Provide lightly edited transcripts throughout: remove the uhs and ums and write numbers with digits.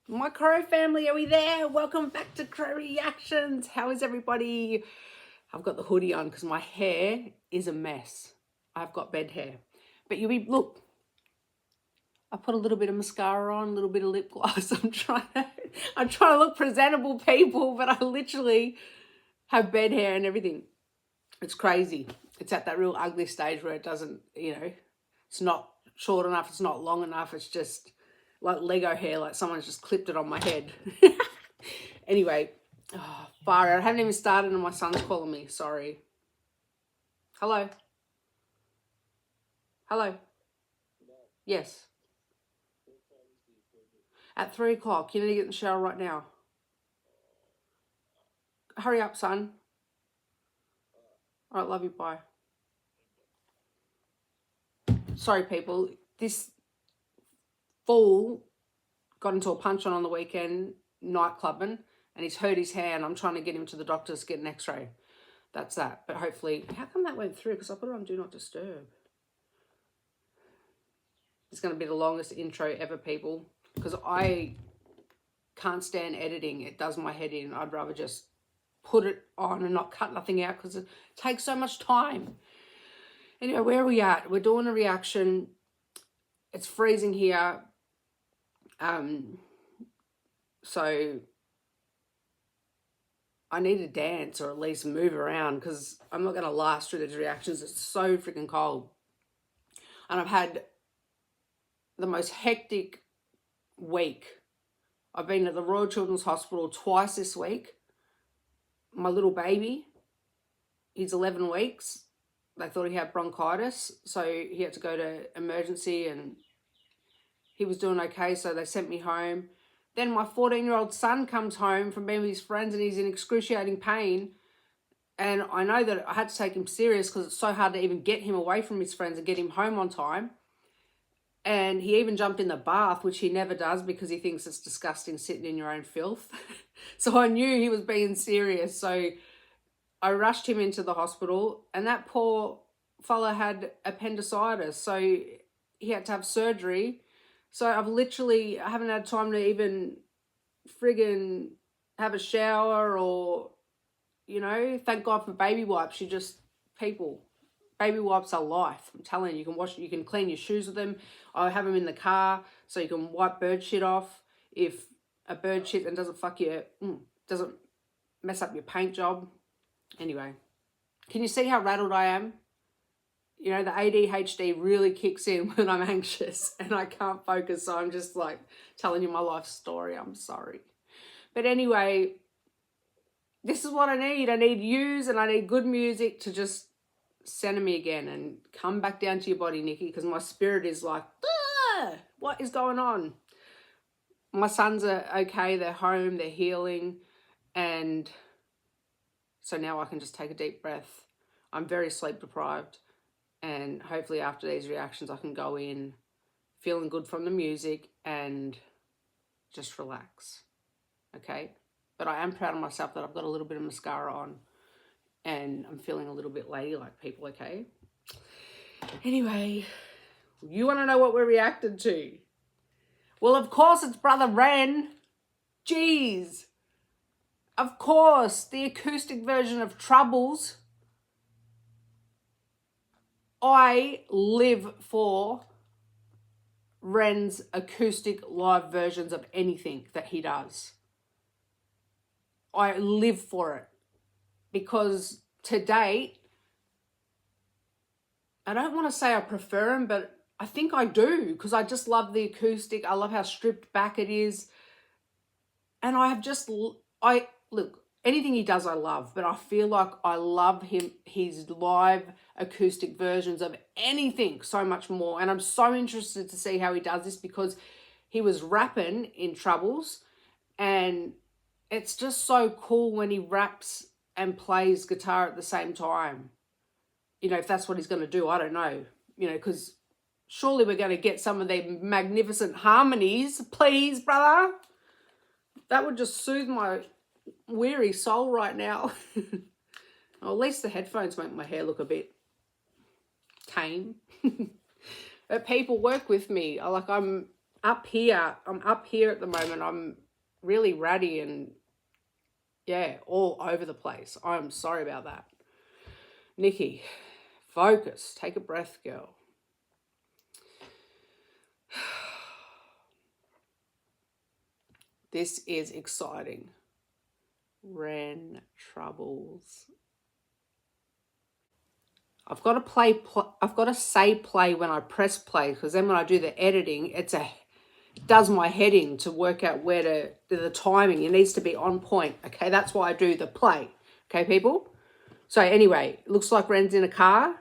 My Crow family, are we there? Welcome back to Crow Reactions. How is everybody? I've got the hoodie on because my hair is a mess. I've got bed hair. But look, I put a little bit of mascara on, a little bit of lip gloss. I'm trying to look presentable, people, but I literally have bed hair and everything. It's crazy. It's at that real ugly stage where it doesn't, it's not short enough, it's not long enough, it's just like Lego hair, like someone's just clipped it on my head. Anyway, far out. I haven't even started and my son's calling me. Sorry. Hello? Hello? Yes. At 3 o'clock. You need to get in the shower right now. Hurry up, son. All right, love you. Bye. Sorry, people. This fool got into a punch on the weekend, nightclubbing, and he's hurt his hand. I'm trying to get him to the doctors to get an x-ray. That's that. But hopefully, how come that went through? Because I put it on Do Not Disturb. It's going to be the longest intro ever, people, because I can't stand editing. It does my head in. I'd rather just put it on and not cut nothing out because it takes so much time. Anyway, where are we at? We're doing a reaction. It's freezing here. So I need to dance or at least move around because I'm not going to last through these reactions. It's so freaking cold. And I've had the most hectic week. I've been at the Royal Children's Hospital twice this week. My little baby, he's 11 weeks. They thought he had bronchitis, so he had to go to emergency and he was doing okay, so they sent me home. Then my 14-year-old son comes home from being with his friends and he's in excruciating pain. And I know that I had to take him serious because it's so hard to even get him away from his friends and get him home on time. And he even jumped in the bath, which he never does because he thinks it's disgusting sitting in your own filth. So I knew he was being serious. So I rushed him into the hospital and that poor fella had appendicitis. So he had to have surgery. So I haven't had time to even friggin' have a shower or, thank God for baby wipes. People, baby wipes are life. I'm telling you, you can clean your shoes with them. I have them in the car so you can wipe bird shit off. If a bird shit and doesn't mess up your paint job. Anyway, can you see how rattled I am? The ADHD really kicks in when I'm anxious and I can't focus. So I'm just like telling you my life story. I'm sorry. But anyway, this is what I need. I need yous and I need good music to just center me again and come back down to your body, Nikki, because my spirit is like, what is going on? My sons are okay. They're home. They're healing. And so now I can just take a deep breath. I'm very sleep deprived. And hopefully after these reactions, I can go in feeling good from the music and just relax. Okay? But I am proud of myself that I've got a little bit of mascara on and I'm feeling a little bit ladylike, people, okay? Anyway, you want to know what we're reacting to? Well, of course, it's Brother REN. Jeez. Of course, the acoustic version of Troubles. I live for REN's acoustic live versions of anything that he does. I live for it because to date, I don't want to say I prefer him, but I think I do because I just love the acoustic. I love how stripped back it is. And look, anything he does I love, but I feel like I love his live acoustic versions of anything so much more. And I'm so interested to see how he does this because he was rapping in Troubles and it's just so cool when he raps and plays guitar at the same time. If that's what he's going to do, I don't know. Because surely we're going to get some of their magnificent harmonies. Please, brother. That would just soothe my weary soul right now. Well, at least the headphones make my hair look a bit tame. But people, work with me. I'm up here. I'm up here at the moment. I'm really ratty and, yeah, all over the place. I'm sorry about that. Nikki, focus. Take a breath, girl. This is exciting. REN troubles. I've got to say play when I press play, because then when I do the editing, it does my heading to work out where the timing. It needs to be on point. Okay, that's why I do the play. Okay, people. So anyway, it looks like REN's in a car.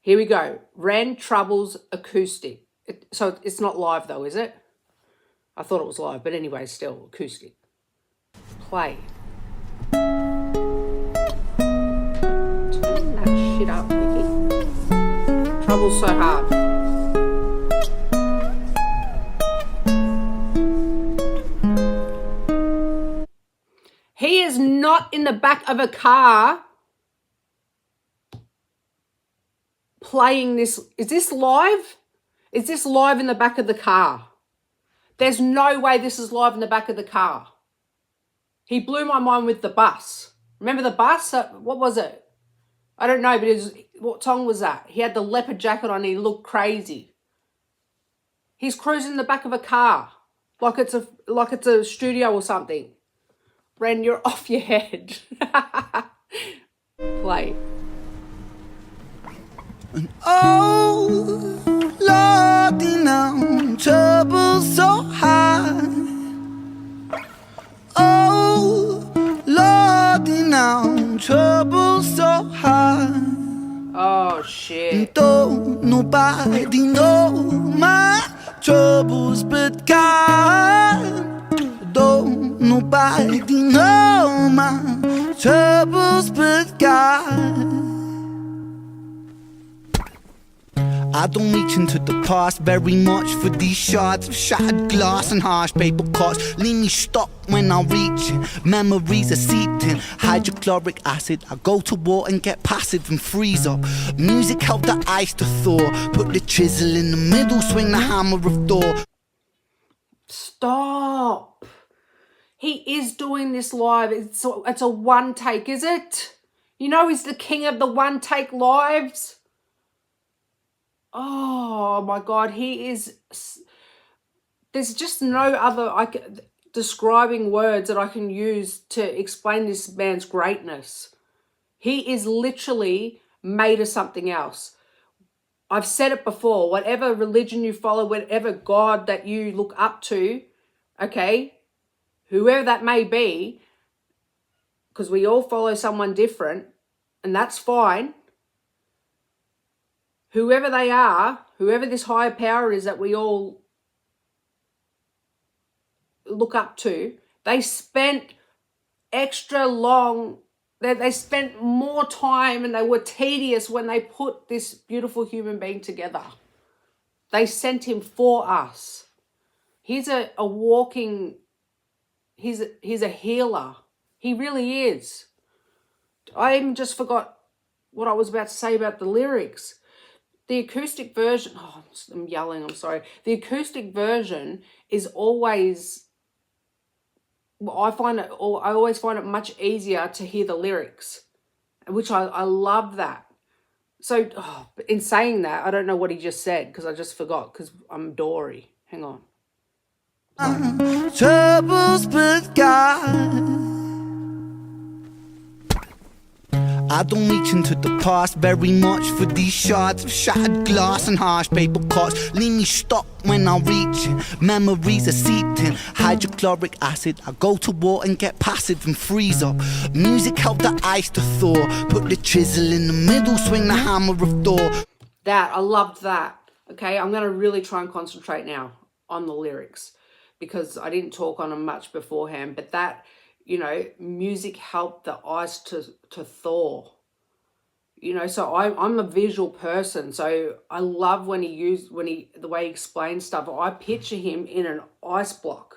Here we go. REN troubles acoustic. So it's not live though, is it? I thought it was live, but anyway, still acoustic. Play. Turn that shit up, Nikki. Trouble's so hard. He is not in the back of a car playing this. Is this live? Is this live in the back of the car? There's no way this is live in the back of the car. He blew my mind with the bus. Remember the bus? What was it? I don't know, but what song was that? He had the leopard jacket on and he looked crazy. He's cruising in the back of a car like it's a studio or something. REN, you're off your head. Play. Oh, Lordy, now trouble's so high. Oh, Lordy, now trouble's so high. Oh, shit. Don't nobody know my troubles but God. Don't nobody know my troubles but God. I don't reach into the past very much for these shards of shattered glass and harsh paper cuts. Leave me stuck when I'm reaching. Memories are seeping. Hydrochloric acid. I go to war and get passive and freeze up. Music help the ice to thaw. Put the chisel in the middle, swing the hammer of Thor. Stop. He is doing this live. It's a one take, is it? You know he's the king of the one take lives. Oh my God, he is. There's just no other describing words that I can use to explain this man's greatness. He is literally made of something else. I've said it before, whatever religion you follow, whatever God that you look up to, okay, whoever that may be, because we all follow someone different, and that's fine. Whoever they are, whoever this higher power is that we all look up to, they spent extra long, they spent more time and they were tedious when they put this beautiful human being together. They sent him for us. He's a walking, he's a healer. He really is. I even just forgot what I was about to say about the lyrics. The acoustic version, I'm yelling, I'm sorry. The acoustic version is always, I always find it much easier to hear the lyrics, which I love that. So in saying that, I don't know what he just said because I just forgot because I'm Dory. Hang on. Troubles but God. I don't reach into the past very much for these shards of shattered glass and harsh paper cuts. Leave me stuck when I'm reaching. Memories are seeping. Hydrochloric acid. I go to war and get passive and freeze up. Music help the ice to thaw. Put the chisel in the middle, swing the hammer of Thor. I loved that. Okay, I'm going to really try and concentrate now on the lyrics because I didn't talk on them much beforehand, but that, music helped the ice to thaw. So I'm a visual person, so I love when the way he explains stuff. I picture him in an ice block,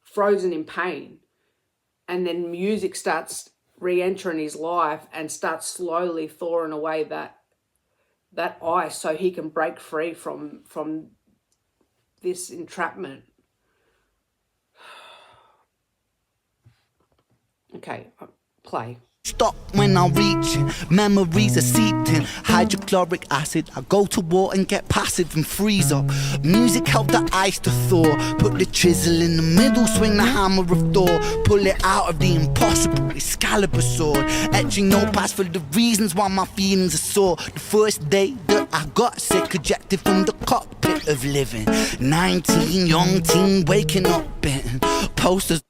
frozen in pain, and then music starts re-entering his life and starts slowly thawing away that ice so he can break free from this entrapment. Okay, play. Stop when I'm reaching, memories are seeping. Hydrochloric acid, I go to war and get passive and freeze up. Music helped the ice to thaw. Put the chisel in the middle, swing the hammer of Thor. Pull it out of the impossible, Excalibur sword. Etching notepads for the reasons why my feelings are sore. The first day that I got sick, ejected from the cockpit of living. 19, young teen, waking up bitten. Posters.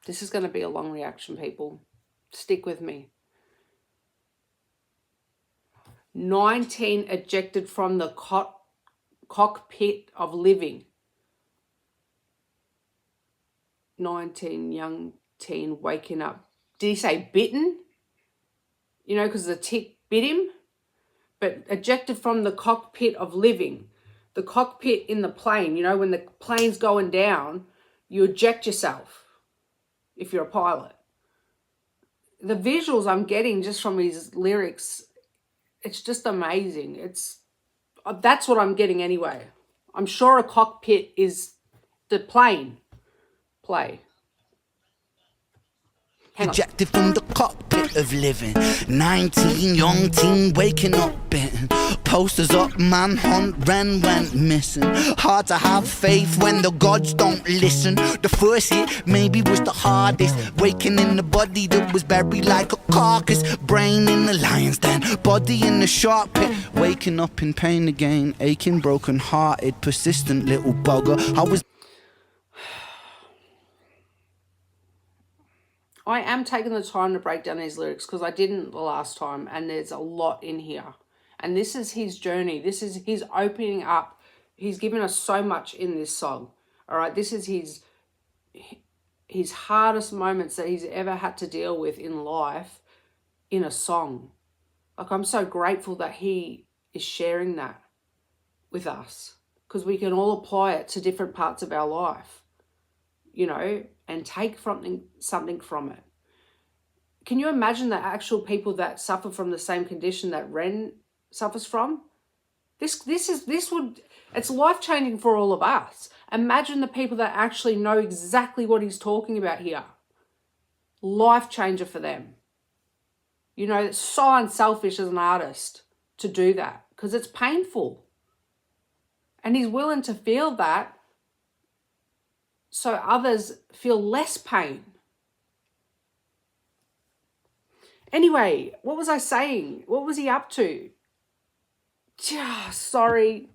This is going to be a long reaction, people. Stick with me. 19 ejected from the cockpit of living. 19 young teen waking up. Did he say bitten? You know, because the tick bit him. But ejected from the cockpit of living. The cockpit in the plane, you know, when the plane's going down, you eject yourself. If you're a pilot. The visuals I'm getting just from his lyrics, it's just amazing. That's what I'm getting anyway. I'm sure a cockpit is the plane. Play. Ejected from the cockpit of living. 19, young teen, waking up bitten. Posters up, manhunt, REN went missing. Hard to have faith when the gods don't listen. The first hit maybe was the hardest. Waking in the body that was buried like a carcass. Brain in the lion's den, body in the shark pit. Waking up in pain again, aching, broken hearted, persistent little bugger. I am taking the time to break down these lyrics because I didn't the last time, and there's a lot in here. And this is his journey. This is his opening up. He's given us so much in this song. All right, this is his hardest moments that he's ever had to deal with in life in a song. Like, I'm so grateful that he is sharing that with us because we can all apply it to different parts of our life, you know, and take something from it. Can you imagine the actual people that suffer from the same condition that REN suffers from? It's life-changing for all of us. Imagine the people that actually know exactly what he's talking about here. Life changer for them. You know, it's so unselfish as an artist to do that because it's painful. And he's willing to feel that so others feel less pain. Anyway, what was I saying? What was he up to? Sorry.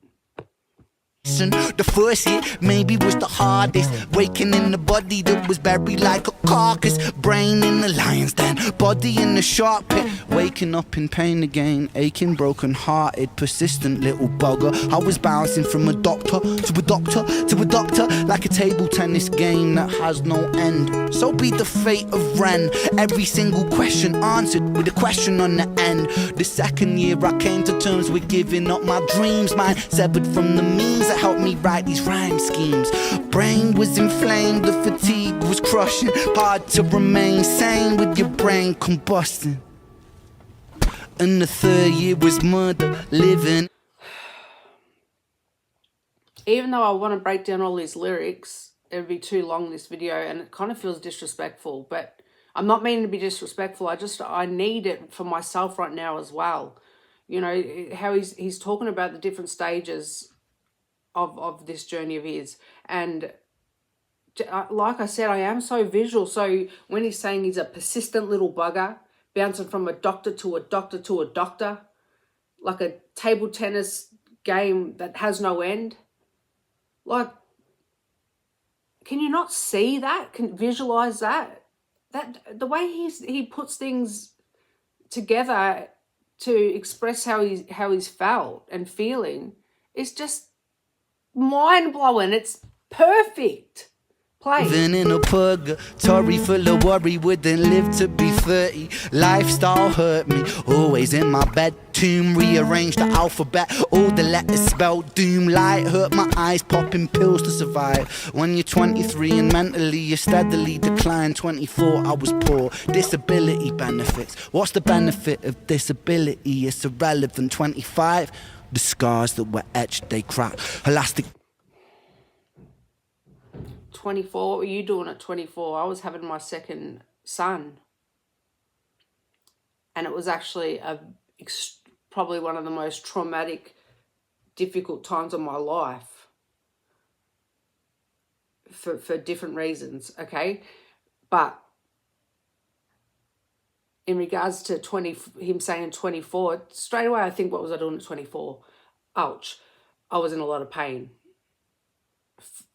The first hit maybe was the hardest. Waking in the body that was buried like a carcass. Brain in the lion's den, body in the shark pit. Waking up in pain again, aching, broken hearted, persistent little bugger. I was bouncing from a doctor to a doctor to a doctor, like a table tennis game that has no end. So be the fate of REN. Every single question answered with a question on the end. The second year I came to terms with giving up my dreams. Mine severed from the means that helped me write these rhyme schemes. Brain was inflamed, the fatigue was crushing. Hard to remain sane with your brain combusting. And the third year was murder, living. Even though I want to break down all these lyrics, it would be too long, this video, and it kind of feels disrespectful. But I'm not meaning to be disrespectful. I need it for myself right now as well. You know, how he's talking about the different stages of this journey of his. And like I said, I am so visual. So when he's saying he's a persistent little bugger, bouncing from a doctor to a doctor to a doctor, like a table tennis game that has no end. Like, can you not see that? Can visualize that? That the way he puts things together to express how he's felt and feeling is just mind blowing. It's perfect. Play. Living in a purgatory full of worry, wouldn't live to be 30. Lifestyle hurt me, always in my bed tomb. Rearrange the alphabet, all the letters spelled doom. Light hurt my eyes, popping pills to survive. When you're 23 and mentally you steadily decline. 24 I was poor, disability benefits. What's the benefit of disability? It's irrelevant. 25, the scars that were etched, they crack. Elastic 24, what were you doing at 24? I was having my second son. And it was actually probably one of the most traumatic, difficult times of my life. For different reasons, okay? But in regards to him saying 24, straight away I think, what was I doing at 24? Ouch. I was in a lot of pain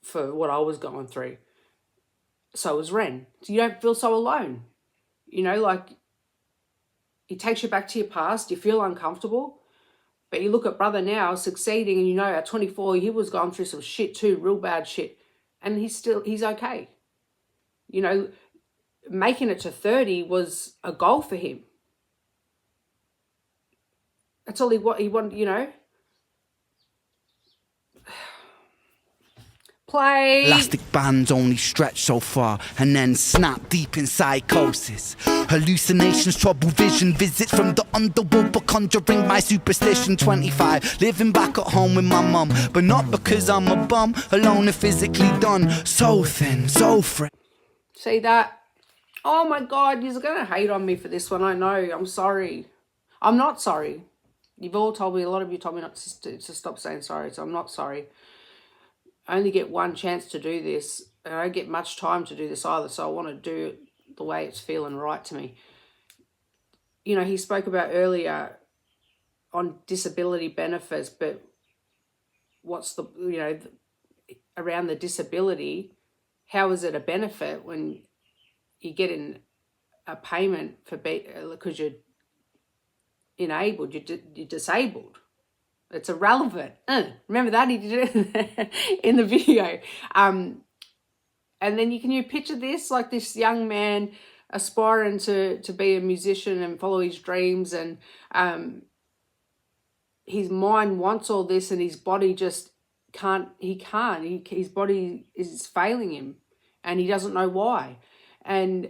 for what I was going through. So was Ren. So you don't feel so alone. You know, like, it takes you back to your past. You feel uncomfortable. But you look at brother now succeeding, and you know at 24 he was going through some shit too, real bad shit. And he's okay. You know, making it to 30 was a goal for him. That's all he wanted, you know. Play. Elastic bands only stretch so far and then snap deep in psychosis. Hallucinations, trouble vision, visits from the underworld for conjuring my superstition. 25, living back at home with my mum, but not because I'm a bum, alone and physically done. So thin, so free. See that? Oh my God, you're going to hate on me for this one. I know. I'm sorry. I'm not sorry. You've all told me, a lot of you told me not to stop saying sorry, so I'm not sorry. I only get one chance to do this. I don't get much time to do this either, so I want to do it the way it's feeling right to me. You know, he spoke about earlier on disability benefits, but what's the, you know, around the disability, how is it a benefit when you're getting a payment for because you're enabled, you're disabled? It's irrelevant. Remember that? He did it in the video. And then you picture this, like this young man aspiring to be a musician and follow his dreams, and his mind wants all this and his body just can't. His body is failing him and he doesn't know why. And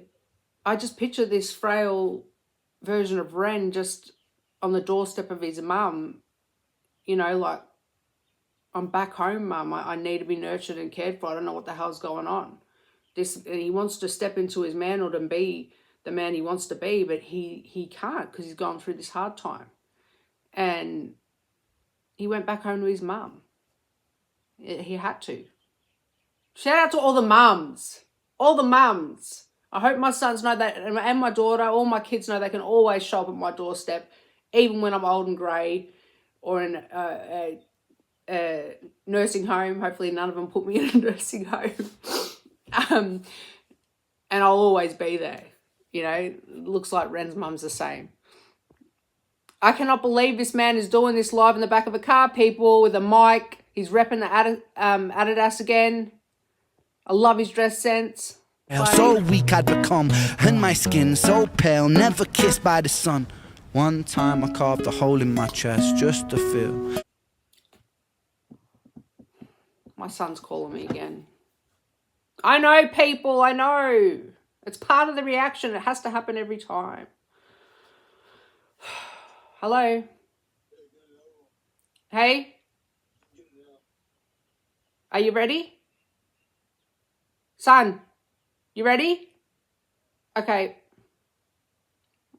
I just picture this frail version of Ren just on the doorstep of his mum. You know, like, I'm back home, Mum. I need to be nurtured and cared for. I don't know what the hell's going on. And he wants to step into his manhood and be the man he wants to be, but he can't because he's gone through this hard time. And he went back home to his mum. He had to. Shout out to all the mums. All the mums. I hope my sons know that, and my daughter, all my kids know they can always show up at my doorstep, even when I'm old and grey, or in a nursing home. Hopefully none of them put me in a nursing home. And I'll always be there. You know, looks like Ren's mum's the same. I cannot believe this man is doing this live in the back of a car, people, with a mic. He's repping the Adidas again. I love his dress sense. So weak I'd become, and my skin so pale, never kissed by the sun. One time I carved a hole in my chest just to feel. My son's calling me again. I know, people, I know. It's part of the reaction. It has to happen every time. Hello? Hey? Are you ready? Son, you ready? Okay.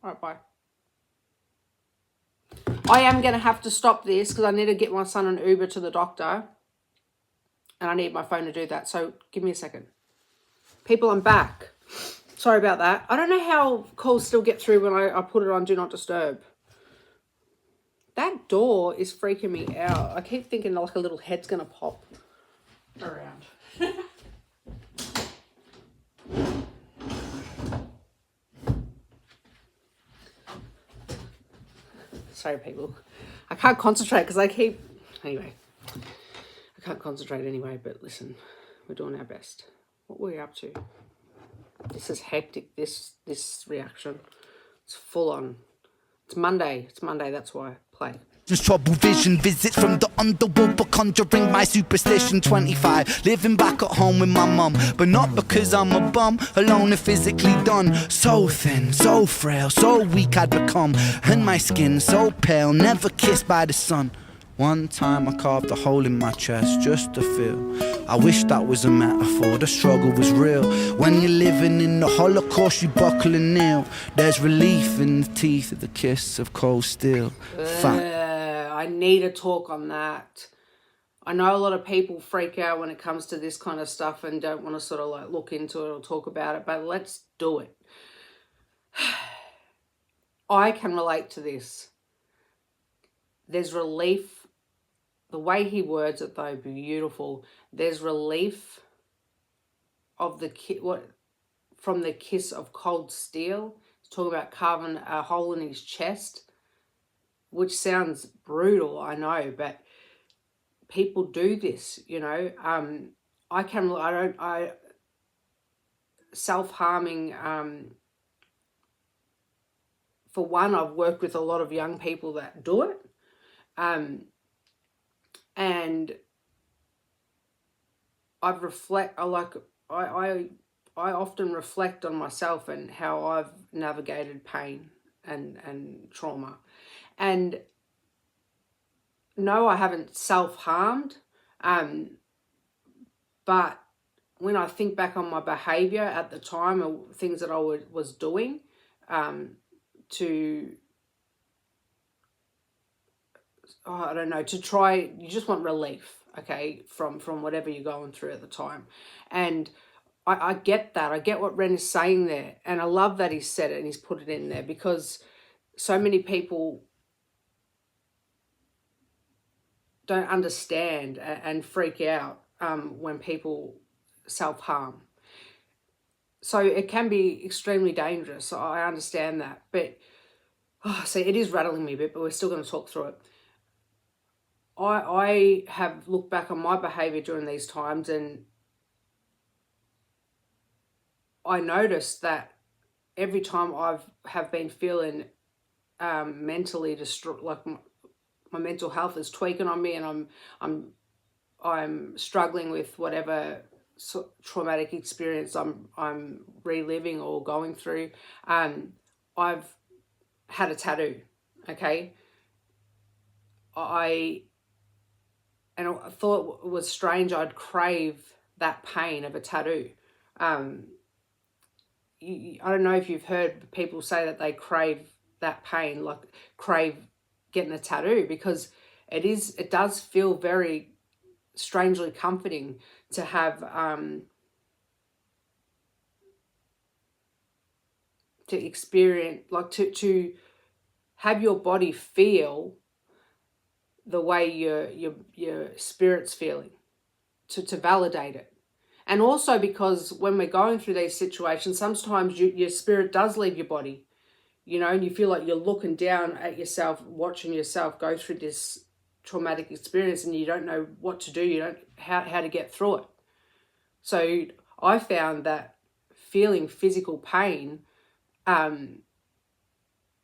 All right, bye. I am going to have to stop this because I need to get my son an Uber to the doctor. And I need my phone to do that. So give me a second. People, I'm back. Sorry about that. I don't know how calls still get through when I put it on Do Not Disturb. That door is freaking me out. I keep thinking like a little head's going to pop around. Sorry, people. I can't concentrate because anyway. I can't concentrate anyway, but listen, we're doing our best. What were we up to? This is hectic, this reaction. It's full on. It's Monday, that's why. Play. Just trouble vision, visits from the underworld, but conjuring my superstition. 25, living back at home with my mum, but not because I'm a bum, alone and physically done. So thin, so frail, so weak I'd become, and my skin so pale, never kissed by the sun. One time I carved a hole in my chest just to feel. I wish that was a metaphor, the struggle was real. When you're living in the Holocaust, you buckle and kneel. There's relief in the teeth of the kiss of cold steel. I need a talk on that. I know a lot of people freak out when it comes to this kind of stuff and don't want to sort of like look into it or talk about it, but let's do it. I can relate to this. There's relief. The way he words it, though, beautiful. There's relief of from the kiss of cold steel. He's talking about carving a hole in his chest, which sounds brutal, I know, but people do this, you know. Self-harming. For one, I've worked with a lot of young people that do it. And I often reflect on myself and how I've navigated pain and trauma. And no, I haven't self-harmed, but when I think back on my behavior at the time or things that I was doing to try, you just want relief, okay, from whatever you're going through at the time. And I get that. I get what Ren is saying there. And I love that he said it and he's put it in there, because so many people don't understand and freak out when people self-harm. So it can be extremely dangerous. I understand that. But, see, it is rattling me a bit, but we're still going to talk through it. I have looked back on my behaviour during these times, and I noticed that every time have been feeling mentally distraught, like my mental health is tweaking on me, and I'm struggling with whatever traumatic experience I'm reliving or going through. I've had a tattoo, okay? I thought it was strange I'd crave that pain of a tattoo. I don't know if you've heard people say that they crave that pain, like crave getting a tattoo, because it does feel very strangely comforting to have to experience, like to have your body feel the way your spirit's feeling, to validate it. And also because when we're going through these situations, sometimes your spirit does leave your body, you know, and you feel like you're looking down at yourself, watching yourself go through this traumatic experience, and you don't know what to do, you don't how to get through it. So I found that feeling physical pain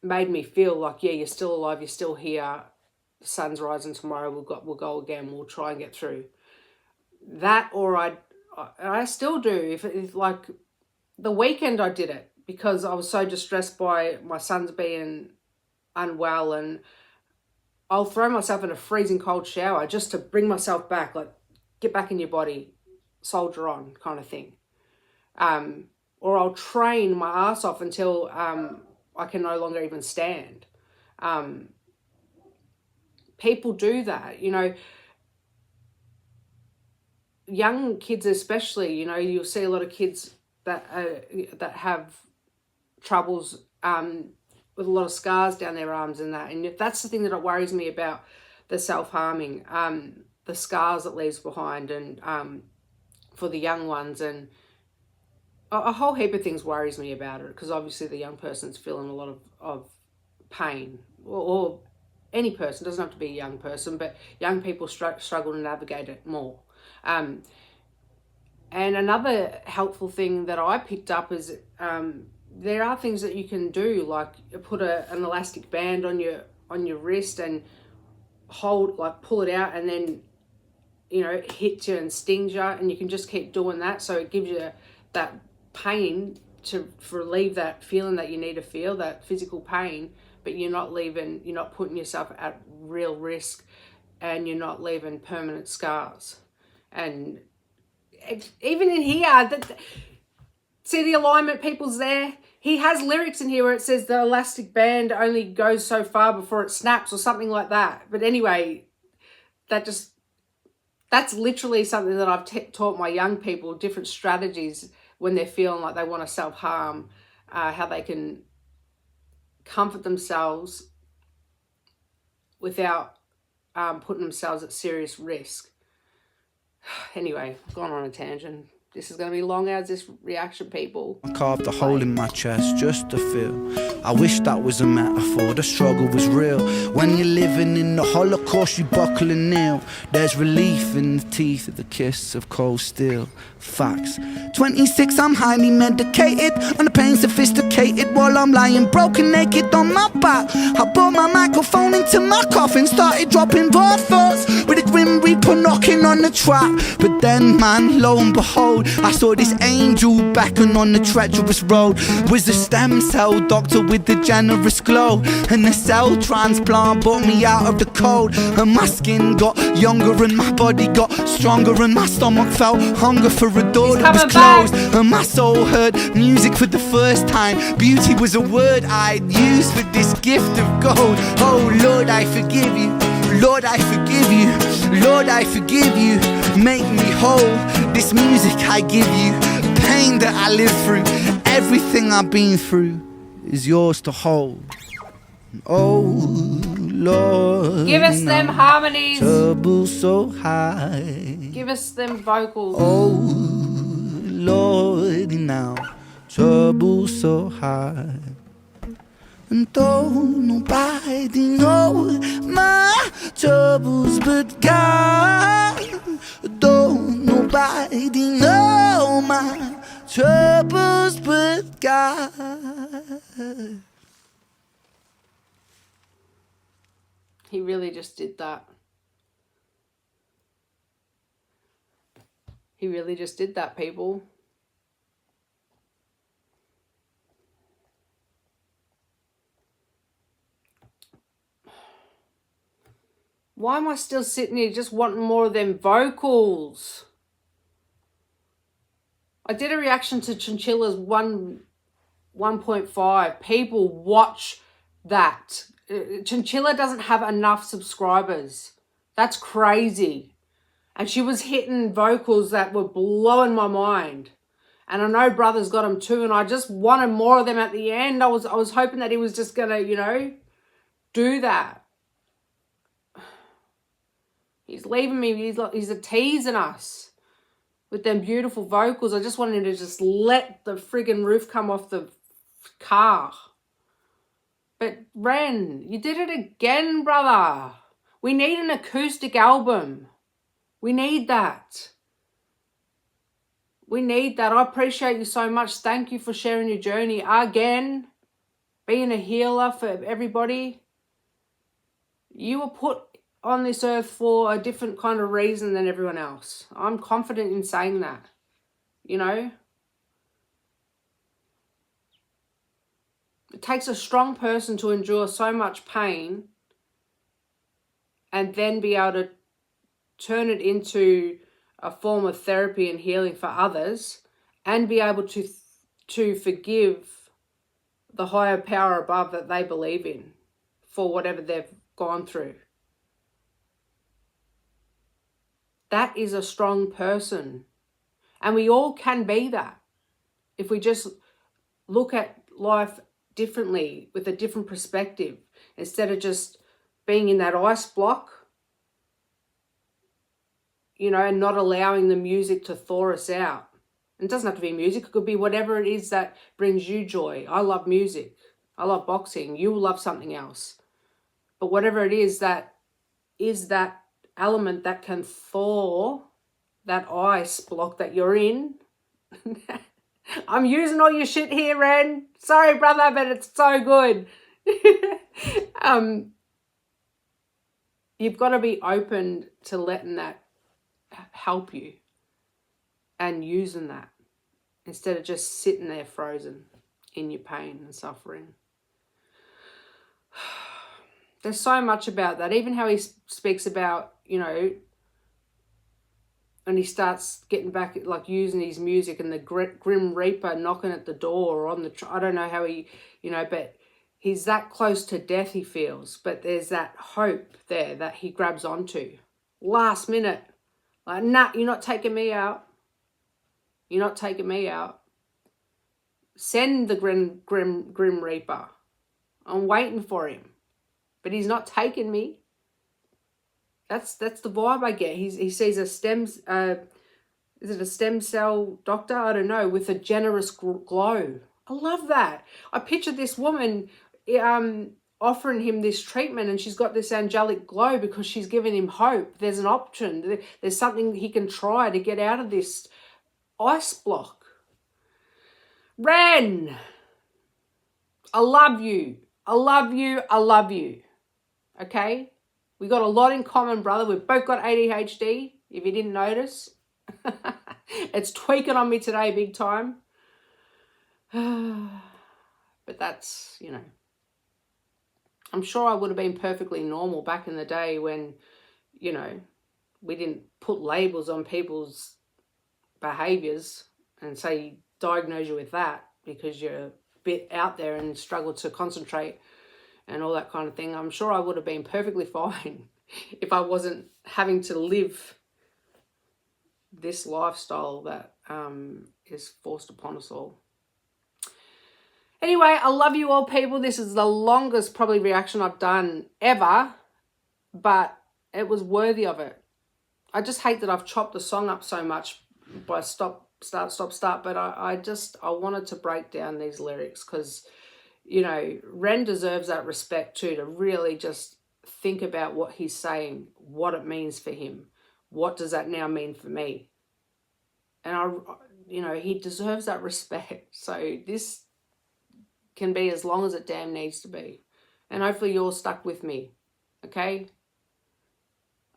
made me feel like, yeah, you're still alive, you're still here, the sun's rising tomorrow, we'll go again, we'll try and get through that. Or I still do, if like the weekend I did it because I was so distressed by my son's being unwell, and I'll throw myself in a freezing cold shower just to bring myself back, like get back in your body, soldier on kind of thing. Or I'll train my ass off until I can no longer even stand. People do that, you know, young kids especially, you know, you'll see a lot of kids that have troubles with a lot of scars down their arms and that. And that's the thing that worries me about the self-harming, the scars it leaves behind, and for the young ones. And a whole heap of things worries me about it, because obviously the young person's feeling a lot of pain, or any person, doesn't have to be a young person, but young people struggle to navigate it more. And another helpful thing that I picked up is there are things that you can do, like put an elastic band on your wrist and hold, like pull it out, and then, you know, it hits you and stings you, and you can just keep doing that. So it gives you that pain to relieve that feeling that you need to feel, that physical pain, but you're not putting yourself at real risk, and you're not leaving permanent scars. And even in here, see the alignment people's there? He has lyrics in here where it says the elastic band only goes so far before it snaps or something like that. But anyway, that's literally something that I've taught my young people, different strategies when they're feeling like they want to self-harm, how they can comfort themselves without putting themselves at serious risk. Anyway, I've gone on a tangent. This is going to be long as this reaction, people. I carved a hole in my chest just to feel. I wish that was a metaphor, the struggle was real. When you're living in the Holocaust, you buckle and kneel. There's relief in the teeth of the kiss of cold steel. Facts. 26, I'm highly medicated, and the pain sophisticated, while I'm lying broken naked on my back. I brought my microphone into my coffin, started dropping raw thoughts with a grim reaper knocking on the trap. But then, man, lo and behold, I saw this angel beckon on the treacherous road. Was a stem cell doctor with the generous glow, and the cell transplant brought me out of the cold. And my skin got younger and my body got stronger, and my stomach felt hunger for a door that was closed. And my soul heard music for the first time. Beauty was a word I'd use for this gift of gold. Oh Lord, I forgive you. Lord, I forgive you. Lord, I forgive you. Make me whole. This music I give you, pain that I live through, everything I've been through is yours to hold. Oh Lord, give us them harmonies. Trouble so high. Give us them vocals. Oh Lord, now trouble so high. And don't nobody know my troubles but God. Don't nobody know my troubles but God. He really just did that. He really just did that, people. Why am I still sitting here just wanting more of them vocals? I did a reaction to Chinchilla's 1.5. People, watch that. Chinchilla doesn't have enough subscribers. That's crazy. And she was hitting vocals that were blowing my mind. And I know Brotha's got them too, and I just wanted more of them at the end. I was hoping that he was just going to, you know, do that. He's leaving me, he's a teasing us with them beautiful vocals. I just wanted him to just let the friggin' roof come off the car. But REN, you did it again, brother. We need an acoustic album. We need that. We need that. I appreciate you so much. Thank you for sharing your journey again. Being a healer for everybody. You were put on this earth for a different kind of reason than everyone else. I'm confident in saying that. You know? It takes a strong person to endure so much pain and then be able to turn it into a form of therapy and healing for others, and be able to forgive the higher power above that they believe in for whatever they've gone through. That is a strong person. And we all can be that if we just look at life differently with a different perspective, instead of just being in that ice block, you know, and not allowing the music to thaw us out. It doesn't have to be music. It could be whatever it is that brings you joy. I love music. I love boxing. You will love something else. But whatever it is that element that can thaw that ice block that you're in. I'm using all your shit here, Ren. Sorry, brother, but it's so good. You've got to be open to letting that help you and using that instead of just sitting there frozen in your pain and suffering. There's so much about that. Even how he speaks about, you know, and he starts getting back, like using his music and the Grim Reaper knocking at the door or on the, I don't know how he, you know, but he's that close to death, he feels. But there's that hope there that he grabs onto. Last minute. Like, nah, you're not taking me out. You're not taking me out. Send the Grim Reaper. I'm waiting for him. But he's not taking me. That's the vibe I get. He sees a is it a stem cell doctor? I don't know, with a generous glow. I love that. I pictured this woman offering him this treatment, and she's got this angelic glow because she's giving him hope. There's an option. There's something he can try to get out of this ice block. Ren, I love you. I love you. I love you. Okay? We got a lot in common, brother. We've both got ADHD, if you didn't notice. It's tweaking on me today big time. But that's, you know, I'm sure I would have been perfectly normal back in the day when, you know, we didn't put labels on people's behaviors and say diagnose you with that because you're a bit out there and struggle to concentrate and all that kind of thing. I'm sure I would have been perfectly fine if I wasn't having to live this lifestyle that is forced upon us all. Anyway, I love you all, people. This is the longest probably reaction I've done ever, but it was worthy of it. I just hate that I've chopped the song up so much by stop, start, but I wanted to break down these lyrics because, you know, Ren deserves that respect too, to really just think about what he's saying, what it means for him. What does that now mean for me? And you know, he deserves that respect. So this can be as long as it damn needs to be. And hopefully you're all stuck with me. Okay?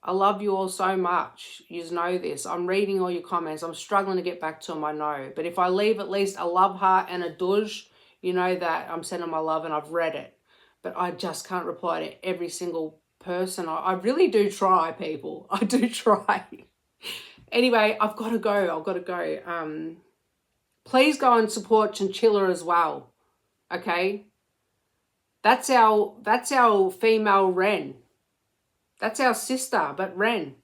I love you all so much. You know this. I'm reading all your comments. I'm struggling to get back to them, I know. But if I leave at least a love heart and a douche, you know that I'm sending my love and I've read it. But I just can't reply to every single person. I really do try, people. I do try. Anyway, I've got to go. Please go and support Chinchilla as well. Okay? That's our female Ren. That's our sister, but Ren.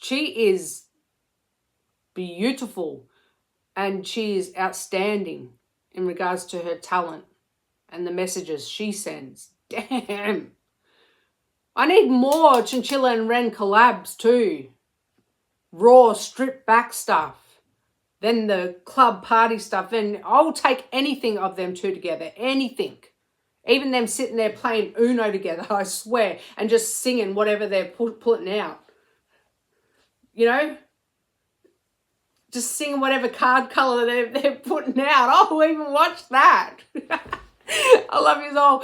She is beautiful and she is outstanding in regards to her talent and the messages she sends. Damn. I need more Chinchilla and Ren collabs too. Raw, stripped back stuff. Then the club party stuff. And I'll take anything of them two together. Anything. Even them sitting there playing Uno together, I swear. And just singing whatever they're putting out. You know? Just singing whatever card colour they're putting out. I'll even watch that. I love you all.